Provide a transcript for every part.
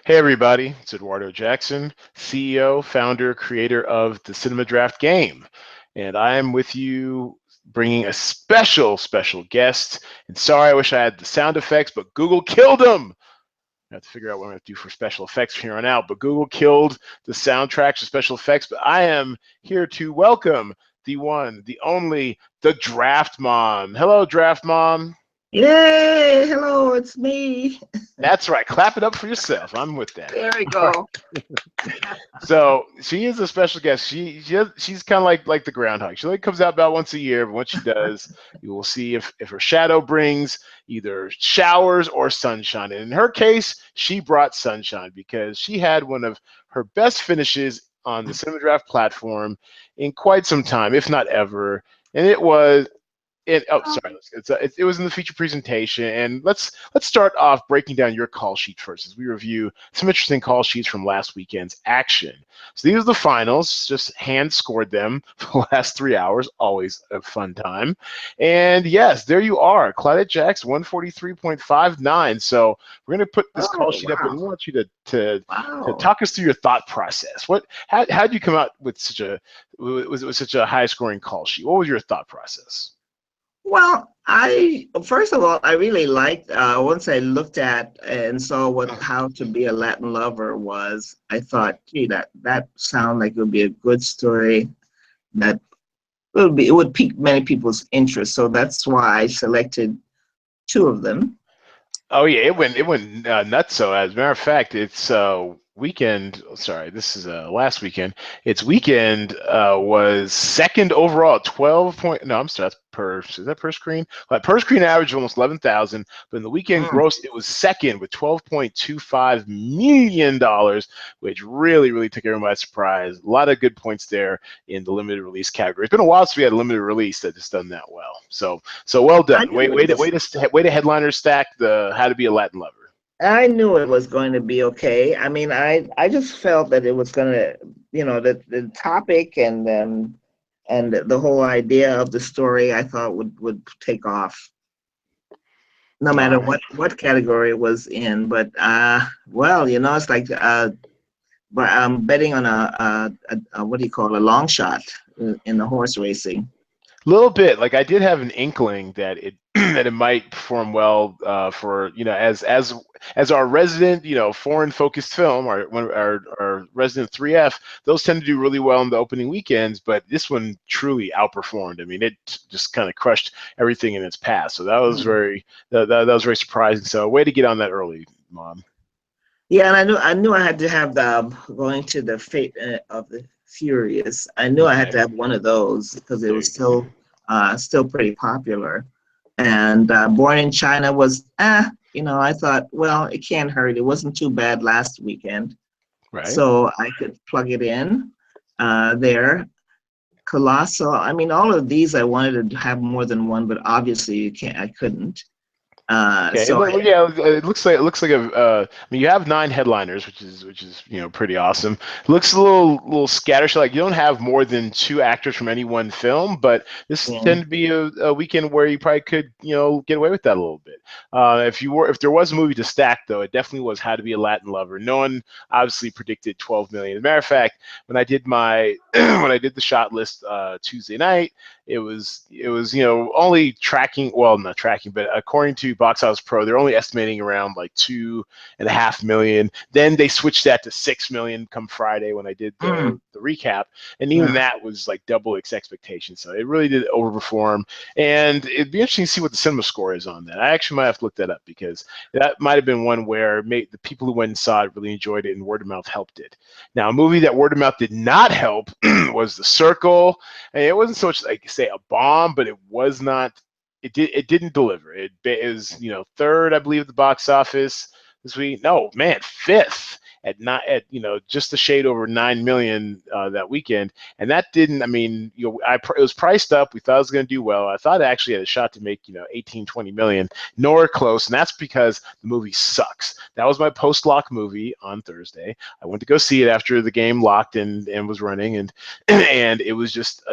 Hey everybody, it's Eduardo Jackson, CEO, founder, creator of the Cinema Draft Game. And I am with you bringing a special guest. And sorry, I wish I had the sound effects, but Google killed them. I have to figure out what I'm going to do for special effects from here on out. But Google killed the soundtracks for special effects. But I am here to welcome the one, the only, the Draft Mom. Hello, Draft Mom. Yay! Hello, it's me. That's right. Clap it up for yourself. I'm with that. There we go. So she is a special guest. She's kind of like the groundhog. She only comes out about once a year, but once she does, you will see if her shadow brings either showers or sunshine. And in her case, she brought sunshine because she had one of her best finishes on the Cinema Draft platform in quite some time, if not ever. And it was it was in the feature presentation, and let's start off breaking down your call sheet first as we review some interesting call sheets from last weekend's action. So these are the finals, just hand scored them for the last 3 hours, always a fun time. And yes, there you are, Claudette Jacks 143.59. So we're going to put this call Oh, sheet up, and we wow. want you to Wow. talk us through your thought process. How did you come out with such a high scoring call sheet? What was your thought process? Well, I first of all, I really liked once I looked at and saw what how to be a Latin lover was. I thought, gee, that sounded like it would be a good story that it would pique many people's interest. So that's why I selected two of them. Oh yeah, it went nuts. So as a matter of fact, it's weekend. Sorry, this is last weekend. Its weekend was second overall, 12 point. No, I'm sorry, that's per. Is that per screen? Like per screen average of almost 11,000. But in the weekend Mm. gross, it was second with $12.25 million, which really took everyone by surprise. A lot of good points there in the limited release category. It's been a while since we had a limited release that just done that well. So well I done. knew it was. Way to headliner stack the How to Be a Latin Lover. I knew it was going to be okay. I mean, I just felt that it was going to, the topic and the whole idea of the story I thought would take off no All matter right. what category it was in. But well, it's like but I'm betting on a what do you call it, a long shot in the horse racing. A little bit. Like I did have an inkling that it that it might perform well for as our resident foreign focused film, our resident 3F. Those tend to do really well in the opening weekends, but this one truly outperformed. I mean, it just kind of crushed everything in its path. So that was Mm. that was very surprising. So way to get on that early, Mom. Yeah, and I knew I had to have the going to the Fate of the Furious. I knew I had Okay, to have one of those because it there was you go. still pretty popular. And Born in China was I thought, well, it can't hurt. It wasn't too bad last weekend, Right. so I could plug it in there. Colossal. I mean, all of these I wanted to have more than one, but obviously you can't. I couldn't. Okay, So well, yeah, it looks like a. I mean, you have 9 headliners, which is pretty awesome. It looks a little scattershot. Like you don't have more than 2 actors from any one film, but this yeah. tend to be a weekend where you probably could get away with that a little bit. If there was a movie to stack though, it definitely was How to Be a Latin Lover. No one obviously predicted 12 million. As a matter of fact, when I did my when I did the shot list Tuesday night, it was only tracking, well, not tracking, but according to Box Office Pro, they're only estimating around like 2.5 million. Then they switched that to 6 million come Friday when I did the Mm, recap, and even yeah. that was like double its expectations. So it really did overperform, and it'd be interesting to see what the cinema score is on that. I actually might have to look that up because that might have been one where the people who went and saw it really enjoyed it, and word of mouth helped it. Now, a movie that word of mouth did not help was The Circle. And it wasn't so much like say a bomb, but it was not. It didn't deliver. It was third, I believe, at the box office this week. No, man, fifth at not at just a shade over 9 million that weekend, and that didn't. I mean, it was priced up. We thought it was going to do well. I thought it actually had a shot to make 18-20 million, nowhere close, and that's because the movie sucks. That was my post-lock movie on Thursday. I went to go see it after the game locked and was running, and and it was just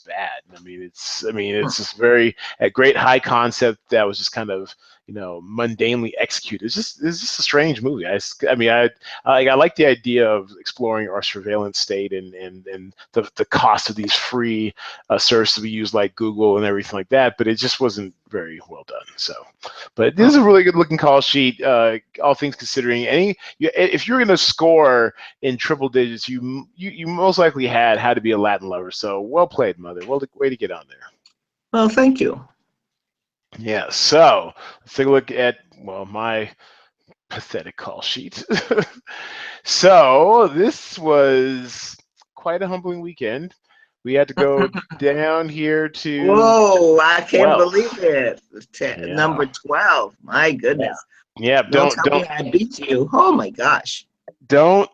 bad. I mean, it's just very a great high concept that was just kind of mundanely executed. It's just a strange movie. I like the idea of exploring our surveillance state and the cost of these free services we use like Google and everything like that, but it just wasn't very well done. So, but this is a really good looking call sheet. All things considering, if you're going to score in triple digits, you most likely had How to Be a Latin Lover. So well played, Mother. Well, way to get on there. Well, thank you. Yeah. So let's take a look at my pathetic call sheet. So this was quite a humbling weekend. We had to go down here to Whoa, I can't 12. believe it. Yeah. Number 12. My Yeah. goodness. Yeah. Don't tell me I beat you. Oh my gosh. Don't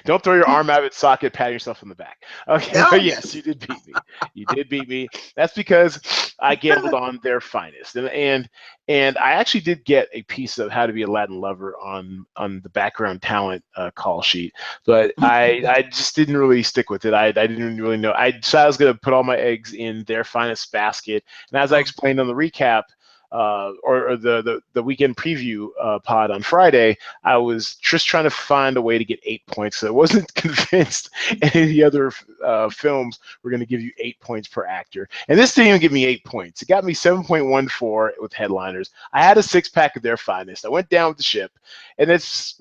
don't throw your arm out of its socket, patting yourself on the back. Okay, No. but yes, you did beat me. You did beat me. That's because I gambled on their finest, and I actually did get a piece of How to Be a Latin Lover on the background talent call sheet, but I just didn't really stick with it. I didn't really know. I decided I was going to put all my eggs in their finest basket, and as I explained on the recap. Or the weekend preview pod on Friday, I was just trying to find a way to get 8 points. So I wasn't convinced any of the other films were going to give you 8 points per actor. And this didn't even give me 8 points. It got me 7.14 with headliners. I had a 6-pack of their finest. I went down with the ship, and it's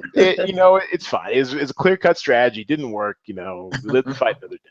fine. It's a clear-cut strategy. It didn't work. We live to fight another day.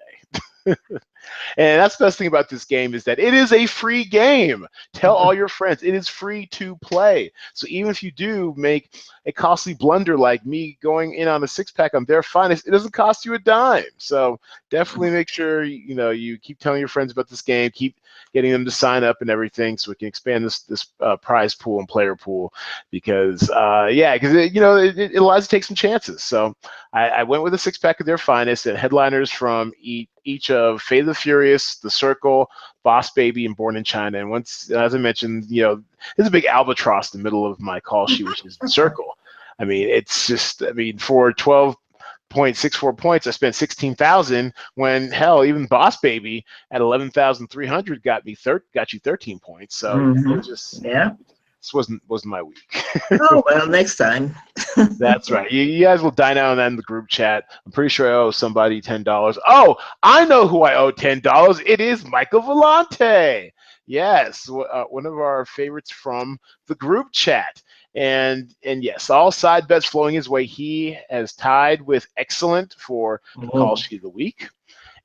And that's the best thing about this game is that it is a free game. Tell all your friends it is free to play. So even if you do make a costly blunder like me going in on a 6-pack on their finest, it doesn't cost you a dime. So definitely make sure you keep telling your friends about this game, keep getting them to sign up and everything, so we can expand this prize pool and player pool. Because it allows you to take some chances. So I went with a 6-pack of their finest and headliners from each of Fate of the Furious, The Circle, Boss Baby, and Born in China. And once, as I mentioned, there's a big albatross in the middle of my call sheet, which is The Circle. For 12.64 points, I spent 16,000. When hell, even Boss Baby at 11,300 got you 13 points. So it was just this wasn't my week. Oh well, next time. That's right. You guys will dine out on that in the group chat. I'm pretty sure I owe somebody $10. Oh, I know who I owe $10. It is Michael Vellante. Yes, one of our favorites from the group chat. And yes, all side bets flowing his way. He has tied with excellent for the call sheet of the week.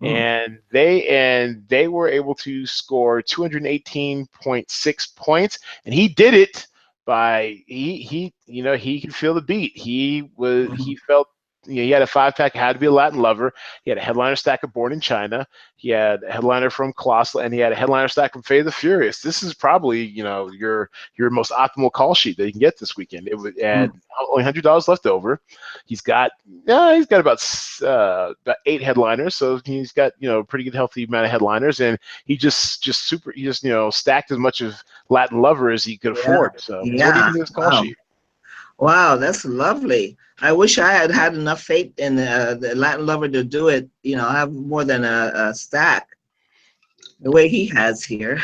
And they were able to score 218.6 points, and he did it by he could feel the beat. He felt he had a 5-pack, Had to Be a Latin Lover. He had a headliner stack of Born in China. He had a headliner from Colossal, and he had a headliner stack from Fate of the Furious. This is probably your most optimal call sheet that you can get this weekend. It would add only $100 left over. He's got about 8 headliners, so he's got a pretty good healthy amount of headliners, and he just stacked as much of Latin Lover as he could afford. So what do you think of this call sheet? Wow, that's lovely. I wish I had had enough faith in the Latin Lover to do it. I have more than a stack the way he has here.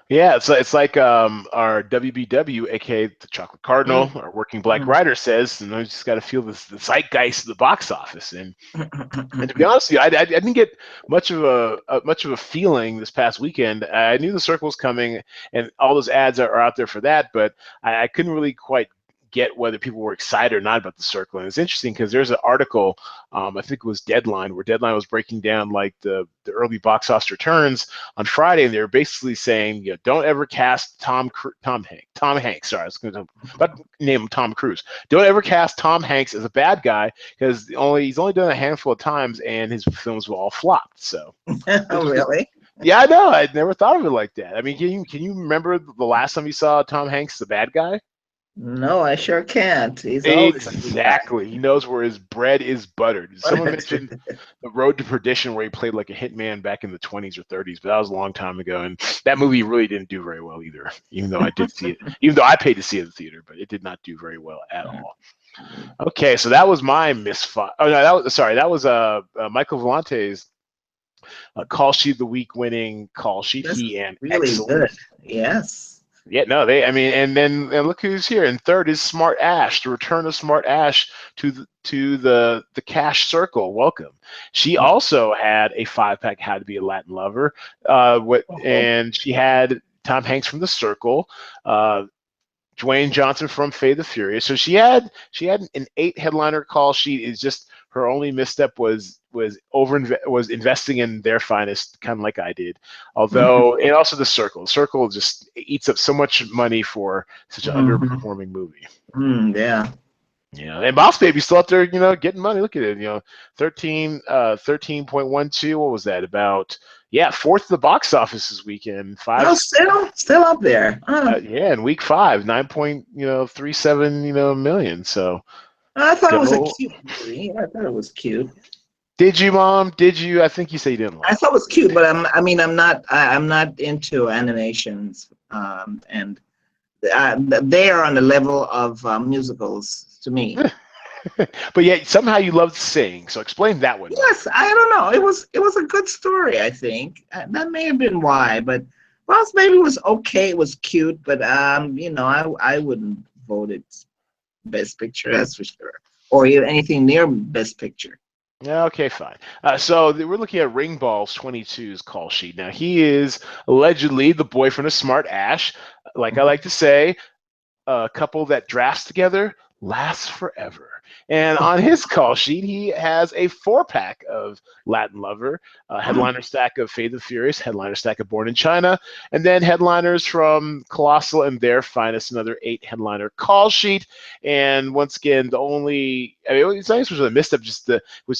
Yeah, it's like our WBW, aka the Chocolate Cardinal, our Working Black Writer says, and I just got to feel the zeitgeist of the box office. And to be honest with you, I didn't get much of a feeling this past weekend. I knew The Circle was coming, and all those ads are out there for that, but I couldn't really quite get whether people were excited or not about The Circle. And it's interesting because there's an article, I think it was Deadline, where Deadline was breaking down like the early box office returns on Friday, and they were basically saying, don't ever cast Tom Hanks. Sorry, I was going to name him Tom Cruise. Don't ever cast Tom Hanks as a bad guy because he's only done a handful of times, and his films will all flop. So, Oh, really? Yeah, I know. I'd never thought of it like that. I mean, can you remember the last time you saw Tom Hanks, the bad guy? No, I sure can't. He's always Exactly. He knows where his bread is buttered. Someone mentioned The Road to Perdition, where he played like a hitman back in the 20s or 30s, but that was a long time ago. And that movie really didn't do very well either, even though I did see it, even though I paid to see it in the theater, but it did not do very well at all. Okay, so that was my misfire. Oh, no, that was Michael Vellante's call sheet of the week winning call sheet. That's He and really excellent. good. Yes. Yeah, no, and look who's here. And third is Smart Ash, the return of Smart Ash to the cash circle. Welcome. She also had a 5-pack How to Be a Latin Lover. And she had Tom Hanks from The Circle, Dwayne Johnson from Fade the Furious. So she had an 8 headliner call sheet. Is just her only misstep was investing in Their Finest, kind of like I did. Although, and also The Circle. The Circle just eats up so much money for such an Mhm. underperforming movie. Yeah. And Boss Baby's still out there, getting money. Look at it, 13.12. What was that about? Yeah, fourth the box office this weekend. Oh, Five, still up there. yeah, in week 5, 9.37 million. So I thought it was a still, cute movie. I thought it was cute. did you, Mom? Did you? I think you said you didn't I like thought it. it was cute, but I'm not into animations, and they are on the level of musicals to me. But yet somehow you loved Sing. So explain that one, Mom. Yes, I don't know. It was a good story. I think that may have been why, but well, maybe it was okay. It was cute, but I wouldn't vote it best picture. That's for sure, or even anything near best picture. Yeah, okay, fine. So we're looking at Ring Balls 22's call sheet. Now he is allegedly the boyfriend of Smart Ash. Like I like to say, a couple that drafts together lasts forever. And on his call sheet, he has a 4-pack of Latin Lover, headliner stack of Fate of the Furious, headliner stack of Born in China, and then headliners from Colossal and Their Finest, another 8 headliner call sheet. And once again, it's nice was a misstep.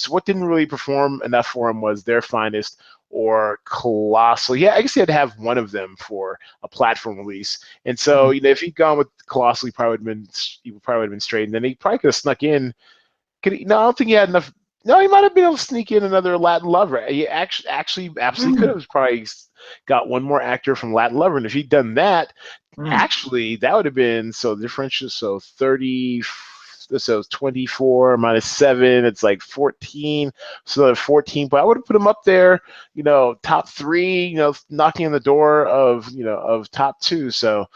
What didn't really perform enough for him was Their Finest or Colossal. Yeah, I guess he had to have one of them for a platform release. And so, if he'd gone with Colossal, he probably would have been straight. And then he probably could have snuck in. No, I don't think he had enough. No, he might have been able to sneak in another Latin Lover. He actually absolutely could have probably got one more actor from Latin Lover. And if he'd done that, actually, that would have been so the differential. So 30. So it's 24 minus 7. It's like 14. So 14. But I would have put him up there, top 3. Knocking on the door of top 2. So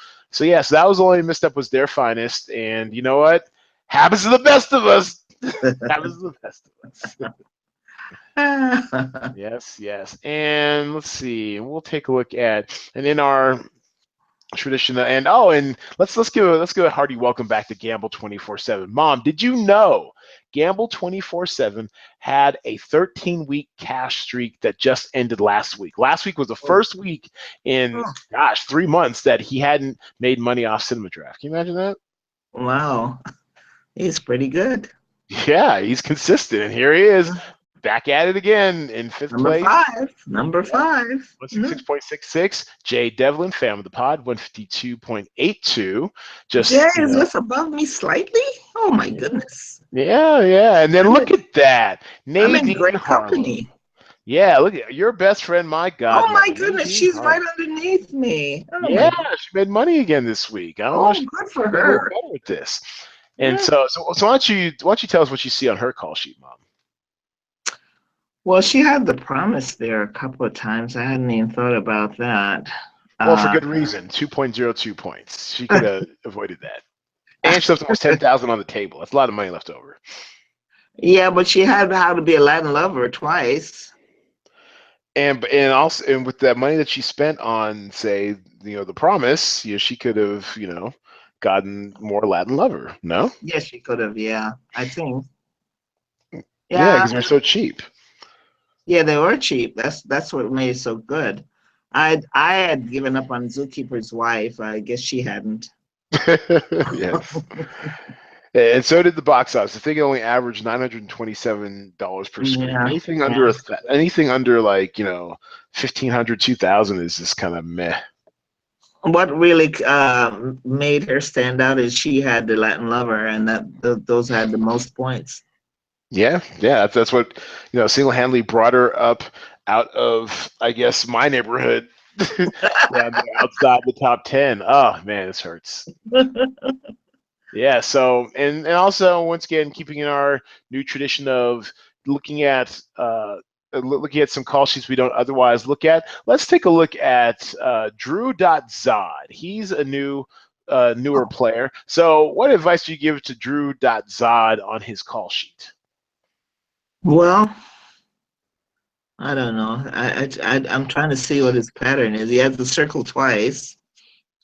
yes, that was the only misstep was Their Finest. And you know what? Happens to the best of us. Happens to the best of us. Yes, yes. And let's see. We'll take a look at and in our tradition and let's give a hearty welcome back to Gamble 24/7. Mom, did you know Gamble 24/7 had a 13-week cash streak that just ended last week? Last week was the first week in 3 months that he hadn't made money off Cinema Draft. Can you imagine that? Wow, he's pretty good. Yeah, he's consistent, and here he is back at it again in 5th Number place. five. Number Yeah, five. 166.66. Jay Devlin, fan of the pod, 152.82. Jay Just, is just above me slightly. Oh my yeah, goodness. yeah. And then I'm look in, at that. I'm in Nadine great Harlow. company. Yeah, look at your best friend, my Oh my godmother, goodness, Nadine she's right Harlow. underneath me. Oh my Yeah, goodness. she made money again this week. I don't know if Oh, she's good for getting a little her. better with this. And Yeah. so why don't you tell us what you see on her call sheet, Mom? Well, she had the promise there a couple of times. I hadn't even thought about that. Well, for Uh, good reason. 2.02 points. She could have avoided that. And she left almost 10,000 on the table. That's a lot of money left over. yeah, but she had How to Be a Latin Lover twice. And with that money that she spent on, say, the promise, she could have, gotten more Latin Lover. No? Yes, she could have. Yeah, I think. Yeah, Yeah, because they're so cheap. yeah, they were cheap. That's what made it so good. I had given up on Zookeeper's Wife. I guess she hadn't. Yes. And so did the box office. I think it only averaged $927 per screen. Yeah, Anything yeah. under anything under like 1,500, 2,000 is just kind of meh. What really made her stand out is she had the Latin Lover, and those had the most points. Yeah, that's what single-handedly brought her up out of, I guess, my neighborhood, down there outside the top 10. Oh man, this hurts. Yeah. So and also once again keeping in our new tradition of looking at looking at some call sheets we don't otherwise look at. Let's take a look at Drew.Zod. He's a newer player. So what advice do you give to Drew.Zod on his call sheet? Well, I don't know. I'm trying to see what his pattern is. He has the circle twice,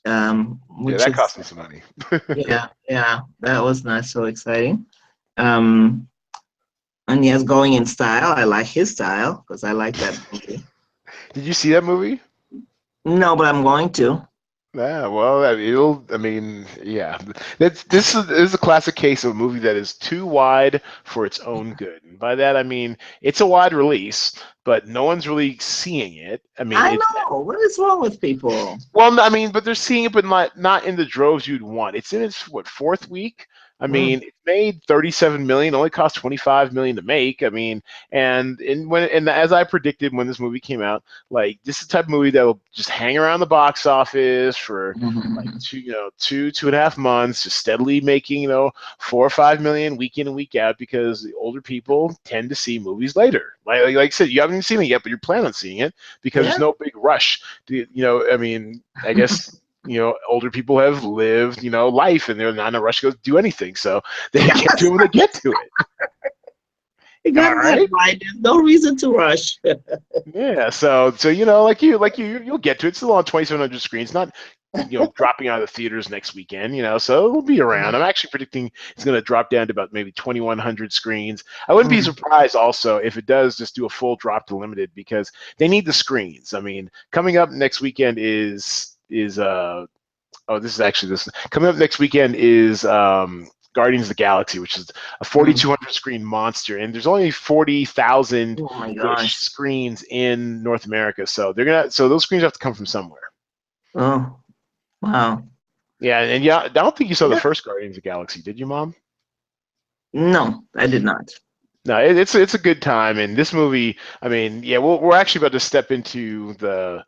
Yeah, which that is cost me some money. yeah, that was not so exciting. Um, and he has going in style. I like his style because I like that movie. Did you see that movie? No, but I'm going to. Yeah, well, I mean, yeah. This is a classic case of a movie that is too wide for its own good. And by that I mean it's a wide release, but no one's really seeing it. I mean, I it's know. What is wrong with people? well, I mean, but they're seeing it, but not in the droves you'd want. It's in its what fourth week. I Mm, mean, it made 37 million, only cost 25 million to make. I mean, and as I predicted when this movie came out, like this is the type of movie that will just hang around the box office for like mhm. two and a half months, just steadily making 4 or 5 million week in and week out because the older people tend to see movies later. Like I said, you haven't even seen it yet, but you're planning on seeing it because there's Yeah. no big rush. I mean, I guess older people have lived life and they're not in a rush to go do anything, so they get to it when they get to it. You Am I got that right? right. There's no reason to rush. Yeah, so you'll get to it. It's still on 2,700 screens, not dropping out of the theaters next weekend. So it'll be around. I'm actually predicting it's going to drop down to about maybe 2,100 screens. I wouldn't be Mm, surprised also if it does just do a full drop to limited because they need the screens. I mean, coming up next weekend is oh, this is actually this coming up next weekend is Guardians of the Galaxy, which is a mm. 4,200 screen monster, and there's only 40,000 Oh my ish gosh. screens in North America, so those screens have to come from somewhere. Oh, wow. Yeah, and yeah, I don't think you saw the Yeah. first Guardians of the Galaxy, did you, Mom? No, I did not. No, it's a good time, and this movie, I mean, yeah, we're actually about to step the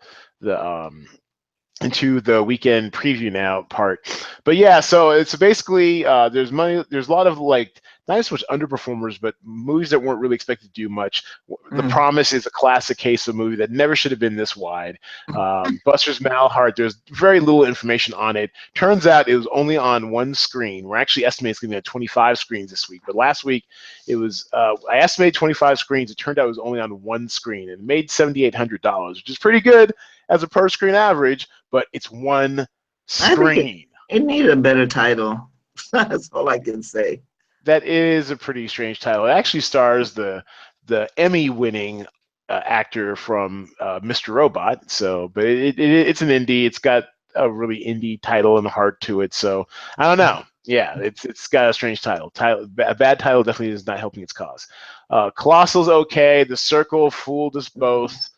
into the weekend preview now part. But yeah, so it's basically there's a lot of like not so much underperformers, but movies that weren't really expected to do much. The Mm. Promise is a classic case of a movie that never should have been this wide. Buster's Malheart, there's very little information on it. Turns out it was only on one screen. We're actually estimating it's going to be on 25 screens this week, but last week it was I estimated 25 screens. It turned out it was only on one screen and it made $7,800, which is pretty good as a per screen average, but it's one I think screen. it needed a better title. That's all I can say. That is a pretty strange title. It actually stars the Emmy-winning actor from Mr. Robot. So, but it's an indie. It's got a really indie title and heart to it. So, I don't know. Yeah, it's got a strange title. A bad title definitely is not helping its cause. Colossal's okay. The Circle fooled us both.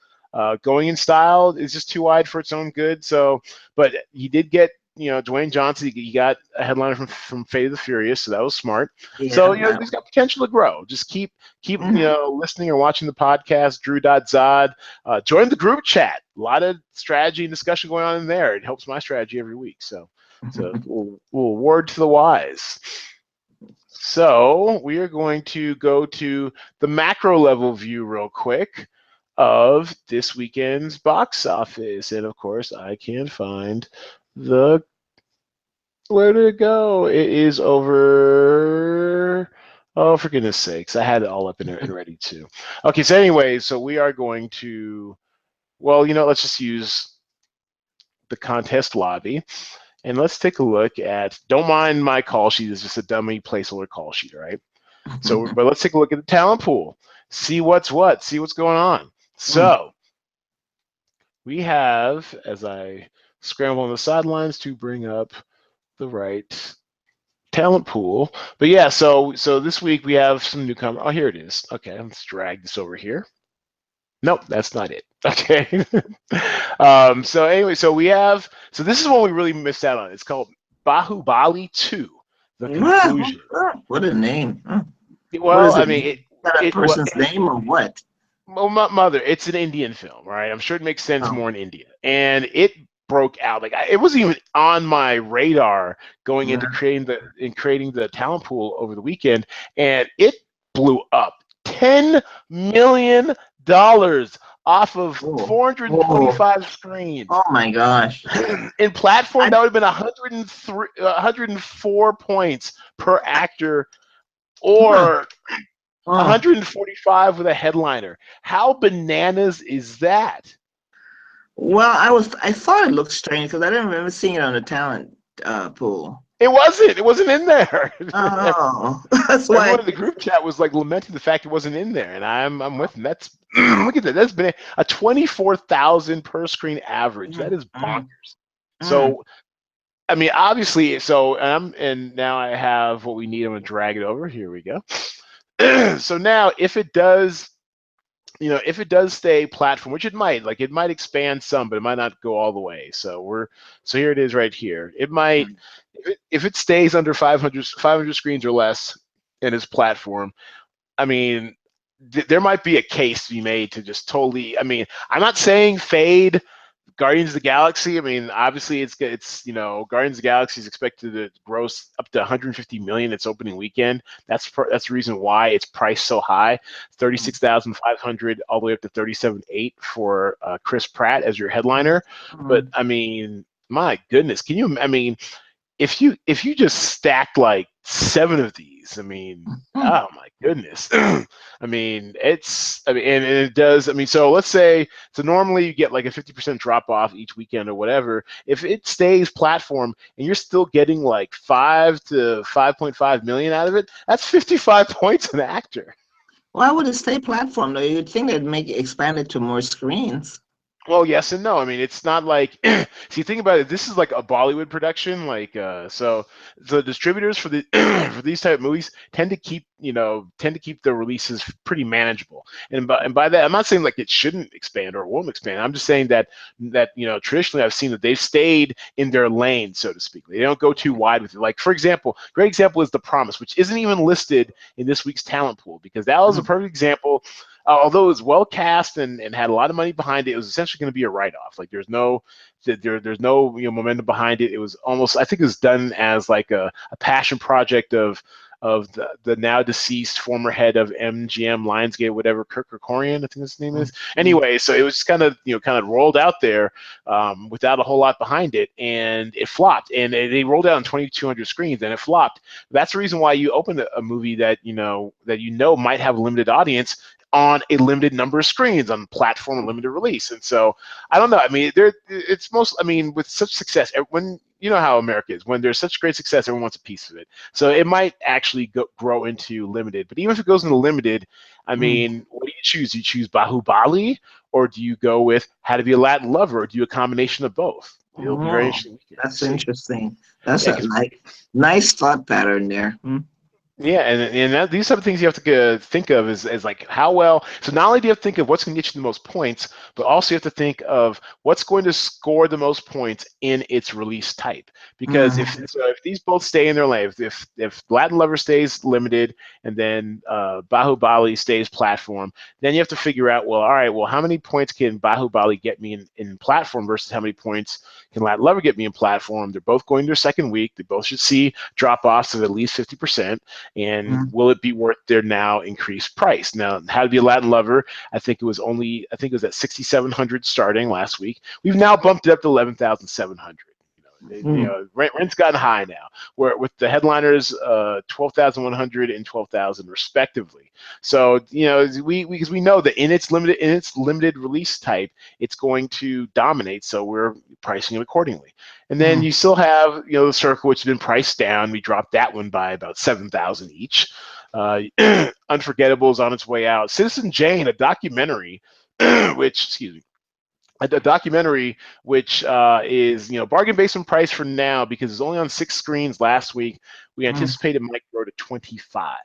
Going in style is just too wide for its own good. So, but he did get Dwayne Johnson. He got a headliner from Fate of the Furious, so that was smart. So Yeah. he's got potential to grow. Just keep Mhm. listening or watching the podcast. Drew.Zod. Join the group chat. A lot of strategy and discussion going on in there. It helps my strategy every week. So it's a little word to the wise. So we are going to go to the macro level view real quick of this weekend's box office. And of course, I can't find the where did it go? It is over. Oh, for goodness sakes. I had it all up and ready too. Okay, so anyway, so we are going to, well, let's just use the contest lobby and let's take a look at, don't mind my call sheet, it's just a dummy placeholder call sheet, right? So, but let's take a look at the talent pool, see what's what, see what's going on. Mm. So we have, as I scramble on the sidelines to bring up the right talent pool. But yeah, so this week we have some newcomer. Oh, here it is. Okay, let's drag this over here. Nope, that's not it. Okay. So anyway, so this is one we really missed out on. It's called Bahubali 2, The Wow, Conclusion. what a name. What Well, is I it? mean, Is that a well, person's name or what? well, mother, it's an Indian film, right? I'm sure it makes sense Oh. more in India, and it broke out. Like it wasn't even on my radar going into Yeah. creating the talent pool over the weekend, and it blew up $10 million. off of Oh, oh, 425 screens. oh my gosh. In platform, I, that would have been 103, 104 points per actor, huh, or oh. 145 with a headliner. How bananas is that? Well, I thought it looked strange because I didn't remember seeing it on the talent pool. It wasn't. It wasn't in there. Oh, that's Everyone why. in the group chat was like lamenting the fact it wasn't in there, and I'm with them. That's look at that. That's been a 24,000 per screen average. That Mm, is mm, bonkers. mm. So I mean, obviously, and now I have what we need. I'm gonna drag it over. Here we go. So now, if it does stay platform, which it might, like it might expand some, but it might not go all the way. So here it is right here. It might, if it stays under 500 screens or less in its platform, I mean, there might be a case to be made to just totally. I mean, I'm not saying fade Guardians of the Galaxy. I mean, obviously, Guardians of the Galaxy is expected to gross up to 150 million its opening weekend. That's the reason why it's priced so high, 36,500 all the way up to 37.8 for Chris Pratt as your headliner. But Mm, I mean, my goodness, can you? I mean, if you just stack like 7 of these, I mean, mm. oh my goodness. I mean, and it does. I mean, so let's say, so normally you get like a 50% drop off each weekend or whatever. If it stays platform and you're still getting like 5 to 5.5 million out of it, that's 55 points an actor. Why would it stay platform though? You'd think they'd make it expand it to more screens. Well, yes and no. I mean, it's not like see, think about it. This is like a Bollywood production, so the distributors for the for these type of movies tend to keep their releases pretty manageable. And by that, I'm not saying like it shouldn't expand or won't expand. I'm just saying that traditionally I've seen that they've stayed in their lane, so to speak. They don't go too wide with it. Like for example, great example is The Promise, which isn't even listed in this week's talent pool because that was a Mm, perfect example. Although it was well cast and had a lot of money behind it, it was essentially going to be a write-off. Like there's no momentum behind it. It was almost, I think it was done as like a passion project of the now deceased former head of MGM Lionsgate, whatever, Kirk Kerkorian, I think his name mm, is. mm, Anyway, so it was kind of rolled out there without a whole lot behind it, and it flopped. And they rolled out on 2,200 screens, and it flopped. That's the reason why you open a movie that might have a limited audience on a limited number of screens on platform limited release. And so I don't know. I mean, with such success, when you know how America is, when there's such great success, everyone wants a piece of it. So it might actually grow into limited. But even if it goes into limited, I mm. mean, what do you choose? Do you choose Bahubali, or do you go with How to Be a Latin Lover, or do you a combination of both? It'll be very Oh, interesting weekend to that's see. interesting. That's Yeah, a because nice thought pattern there. Mm, yeah, and these type of things you have to think of is like how well. So not only do you have to think of what's going to get you the most points, but also you have to think of what's going to score the most points in its release type. Because mm, if these both stay in their lane, if Latin Lover stays limited and then Bahubali stays platform, then you have to figure out, well, all right, well, how many points can Bahubali get me in platform versus how many points can Latin Lover get me in platform? They're both going to their second week. They both should see drop-offs of at least 50%. And mm, will it be worth their now increased price? Now, How to Be a Latin Lover, I think it was at 6,700 starting last week. We've now bumped it up to 11,700. mm, Rent's gotten high now. Where with the headliners, 12,100 and 12,000 respectively. So because we know that in its limited release type, it's going to dominate. So we're pricing it accordingly. And then mm, you still have the Circle, which has been priced down. We dropped that one by about 7,000 each. Unforgettable is on its way out. Citizen Jane, a documentary, which excuse me, a documentary which is bargain basement price for now because it's only on 6 screens last week. We mm, anticipate it might grow to 25.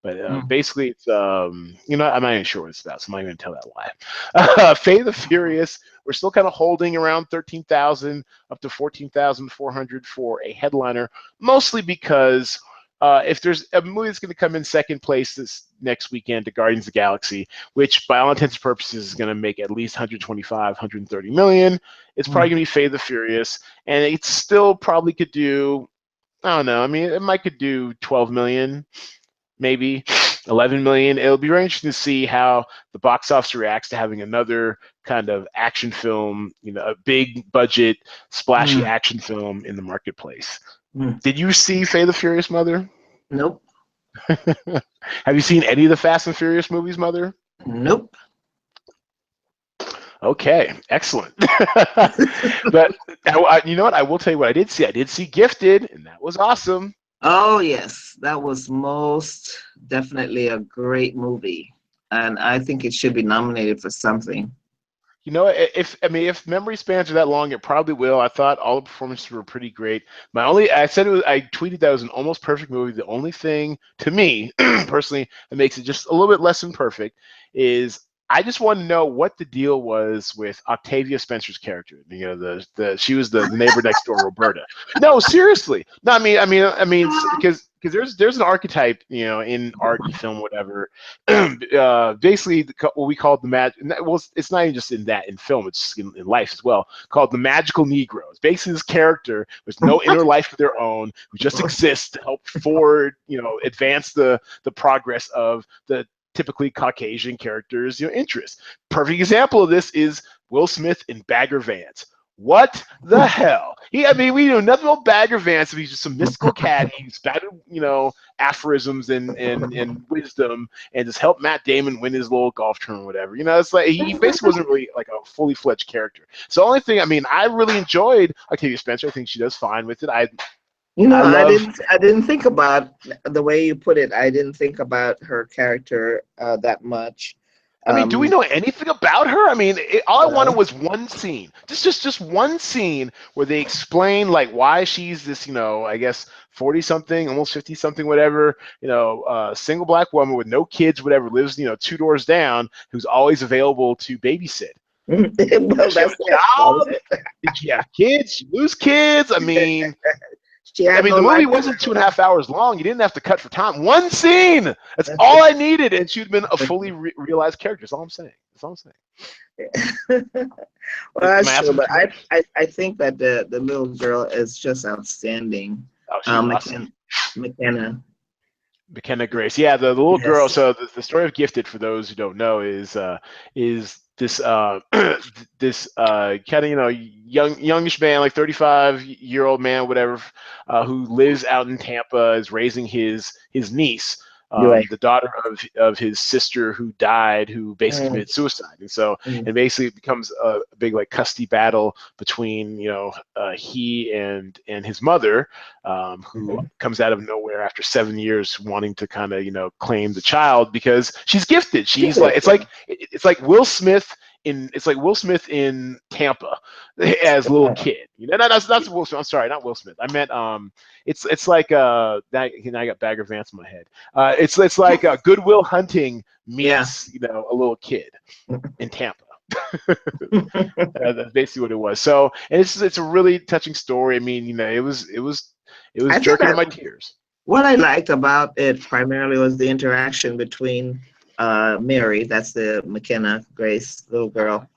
But mm. basically, it's I'm not even sure what it's about, so I'm not even gonna tell that lie. Fate the Furious, we're still kind of holding around 13,000 up to 14,400 for a headliner, mostly because if there's a movie that's going to come in second place this next weekend to Guardians of the Galaxy, which by all intents and purposes is going to make at least 125, 130 million, it's probably Mm. going to be Fate the Furious, and it still probably could do, I don't know, I mean, it might could do 12 million maybe. 11 million. It'll be very interesting to see how the box office reacts to having another kind of action film, a big budget, splashy Mm, action film in the marketplace. mm. Did you see Faye the Furious, Mother? Nope. Have you seen any of the Fast and Furious movies, Mother? Nope. Okay, excellent. But you know what? I will tell you what I did see. I did see Gifted, and that was awesome. Oh, yes. That was most definitely a great movie. And I think it should be nominated for something. If memory spans are that long, it probably will. I thought all the performances were pretty great. I tweeted that it was an almost perfect movie. The only thing to me, personally, that makes it just a little bit less than perfect is I just want to know what the deal was with Octavia Spencer's character. She was the neighbor next door, Roberta. No, seriously. No, because there's an archetype, in art and film, whatever. Basically, what we call the well, it's not even just in film, it's in life as well, called the magical Negro. It's basically this character with no inner life of their own, who just exists to help forward, advance the progress of the typically Caucasian characters, interests. Perfect example of this is Will Smith in Bagger Vance. What the hell? We know nothing about Bagger Vance. He's just some mystical cat. He's spouted, aphorisms and wisdom, and just helped Matt Damon win his little golf tournament, or whatever. It's like he basically wasn't really like a fully fledged character. So the only thing, I really enjoyed Octavia Spencer. I think she does fine with it. I love. I didn't think about the way you put it. I didn't think about her character that much. Do we Um, know anything about her? All I wanted no. was one scene, just one scene where they explain like why she's this, I guess 40 something, almost 50 something, whatever, single black woman with no kids, whatever, lives, two doors down, who's always available to babysit. Well, Does she have that's a it. That was job? it. Did she have kids? She lose kids? She had no The movie life of wasn't her 2.5 hours long. You didn't have to cut for time. One scene. That's all I needed, and she'd been a fully realized character. That's all I'm saying. That's all I'm saying. own. Well, Am I that's true, asking for but too much? I think that the little girl is just outstanding. Oh, she's awesome. McKenna. McKenna Grace. Yeah, the little girl. Yes. So the story of Gifted, for those who don't know, is this this kind of youngish man, like 35-year-old man, whatever, who lives out in Tampa, is raising his niece. You're right. The daughter of his sister who died, who basically Mm, committed suicide, and so mm, and basically it becomes a big like custody battle between he and his mother, who mhm. comes out of nowhere after 7 years wanting to kind of claim the child because she's gifted. She's like it's like Will Smith in Tampa as a little kid. That's Will Smith. I'm sorry, not Will Smith. I meant it's like that. I got Bagger Vance in my head. It's like Goodwill Hunting Yeah. meets a little kid in Tampa. That's basically what it was. So, and it's a really touching story. It was I think jerking in that my tears. what I liked about it primarily was the interaction between Mary, that's the McKenna Grace little girl,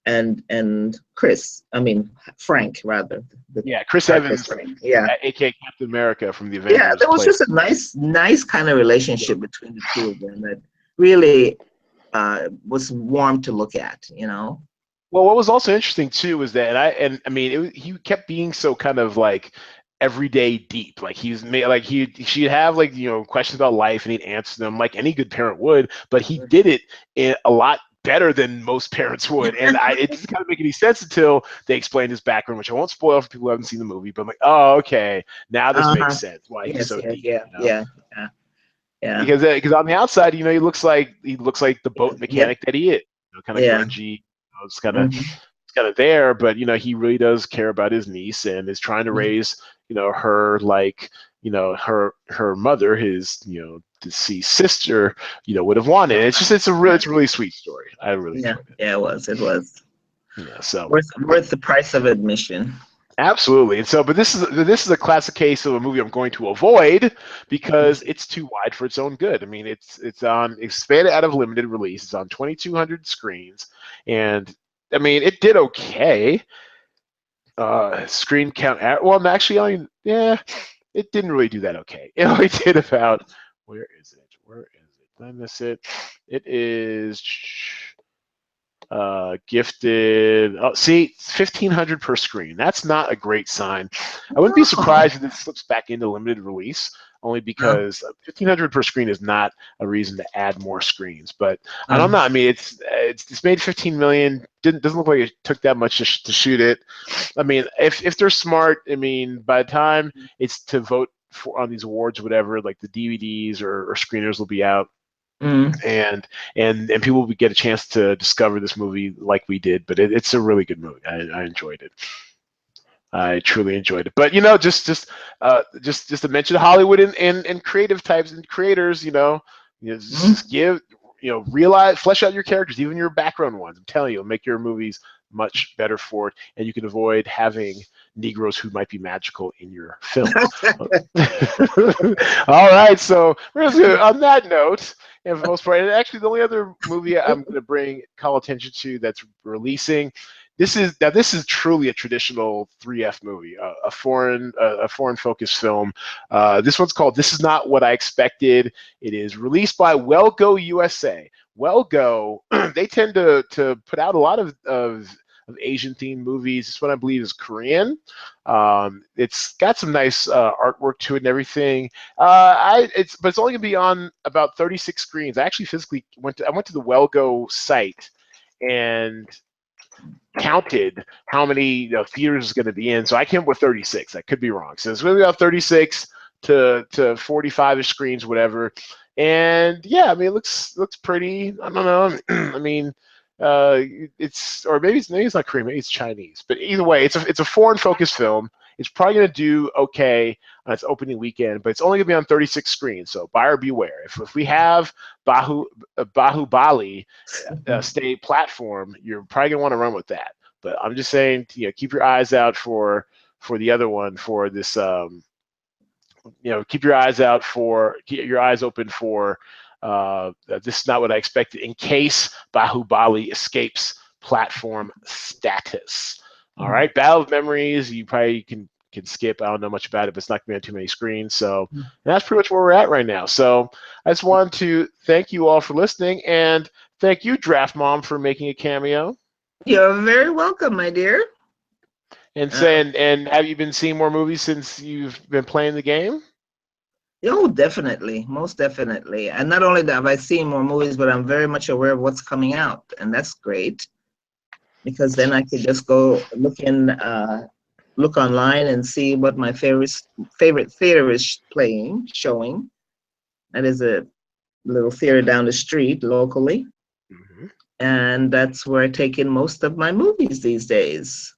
and Chris. I mean Frank rather. The Yeah, Chris character Evans, Frank. Yeah. aka Captain America from the Yeah, Avengers, there was played. just a nice kind of relationship between the two of them that really was warm to look at. Well, what was also interesting too was that, he kept being so kind of like everyday deep. Like she'd have like questions about life, and he'd answer them like any good parent would, but he did it a lot better than most parents would. And it doesn't kind of make any sense until they explained his background, which I won't spoil for people who haven't seen the movie. But I'm like, oh, okay, now this makes Uh-huh. sense why he's Yes, so yeah, deep. yeah, yeah, yeah, yeah. Because on the outside, he looks like the boat Yep, mechanic that he is, kind of yeah. grungy. Hmm. It's kind of there, but he really does care about his niece and is trying to raise her like her mother, his deceased sister, would have wanted. It's a really sweet story. I really Yeah, enjoyed it. yeah, it was Yeah, so worth the price of admission. absolutely. And so, but this is a classic case of a movie I'm going to avoid because it's too wide for its own good. It's on expanded out of limited release. It's on 2,200 screens, and it did okay. Screen count well, actually, yeah, it didn't really do that okay. It only did about, where is it? Did I miss it? It is gifted. Oh, see, 1,500 per screen. That's not a great sign. I wouldn't be Oh. surprised if this slips back into limited release, only because 1,500 per screen is not a reason to add more screens. But I don't know. I mean, it's made 15 million. Doesn't look like it took that much to shoot it. I mean, if they're smart, I mean, by the time it's to vote for on these awards, or whatever, like the DVDs or screeners will be out, Mm. and people will get a chance to discover this movie like we did. But it's a really good movie. I enjoyed it. I truly enjoyed it. But just to mention Hollywood and creative types and creators, just give, realize, flesh out your characters, even your background ones. I'm telling you, it'll make your movies much better for it, and you can avoid having Negroes who might be magical in your films. All right, so on that note, and for the most part, and actually the only other movie I'm going to call attention to that's releasing. This is truly a traditional 3F movie, a foreign focused film. This one's called "This Is Not What I Expected." It is released by Well Go USA. Well Go, they tend to put out a lot of Asian themed movies. This one I believe is Korean. It's got some nice artwork to it and everything. But it's only gonna be on about 36 screens. I actually physically went to the Well Go site and counted how many theaters is going to be in. So I came up with 36. I could be wrong. So it's really about 36 to 45 screens, whatever. And yeah, I mean, it looks pretty. I don't know. I mean, it's, or maybe it's not Korean, maybe it's Chinese. But either way, it's a foreign focused film. It's probably going to do okay on its opening weekend, but it's only going to be on 36 screens. So buyer beware. If we have Bahubali state platform, you're probably going to want to run with that. But I'm just saying, keep your eyes out for the other one, for this. Keep your eyes open for. This is not what I expected, in case Bahubali escapes platform status. All right, Battle of Memories, you probably can skip. I don't know much about it, but it's not going to be on too many screens. So that's pretty much where we're at right now. So I just wanted to thank you all for listening, and thank you, DraftMom, for making a cameo. You're very welcome, my dear. And saying, and have you been seeing more movies since you've been playing the game? Oh, definitely, most definitely. And not only that have I seen more movies, but I'm very much aware of what's coming out, and that's great, because then I could just go look online and see what my favorite theater is showing. That is a little theater down the street locally, and that's where I take in most of my movies these days.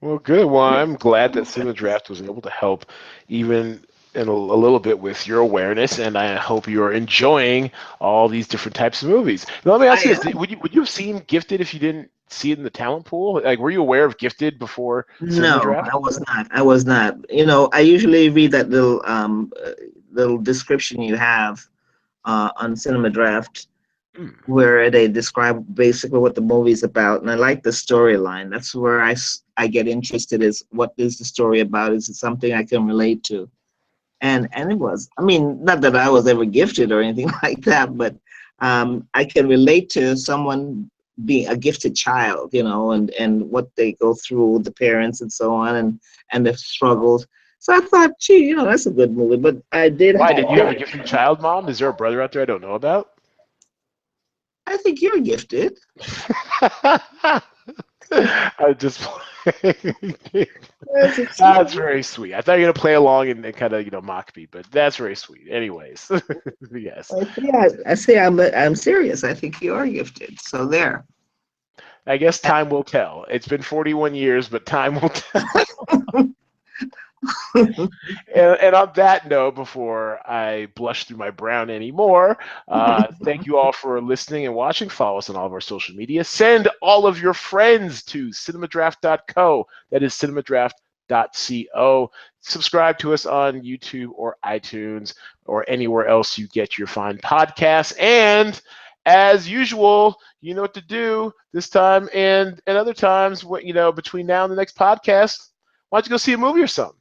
Well, good. Well, I'm glad that Cinema Draft was able to help even in a little bit with your awareness, and I hope you're enjoying all these different types of movies. Now, let me ask you this: would you have seen Gifted if you didn't see it in the talent pool? Like, were you aware of Gifted before Cinema No, Draft? I was not. I was not. I usually read that little description you have on Cinema Draft, where they describe basically what the movie's about, and I like the storyline. That's where I get interested. Is what is the story about? Is it something I can relate to? And it was. I mean, not that I was ever gifted or anything like that, but I can relate to someone being a gifted child, and what they go through, the parents and so on, and the struggles. So I thought, gee, that's a good movie. But I did Why have. did you have a gifted child, Mom? Is there a brother out there I don't know about? I think you're gifted. I just. That's a That's very sweet. I thought you were gonna play along and kind of mock me, but that's very sweet. Anyways, yes. I say I'm serious. I think you are gifted. So there. I guess time will tell. It's been 41 years, but time will tell. And on that note, before I blush through my brown anymore, thank you all for listening and watching. Follow us on all of our social media. Send all of your friends to cinemadraft.co. That is cinemadraft.co. Subscribe to us on YouTube or iTunes or anywhere else you get your fine podcasts. And as usual, you know what to do this time and other times. Between now and the next podcast, why don't you go see a movie or something?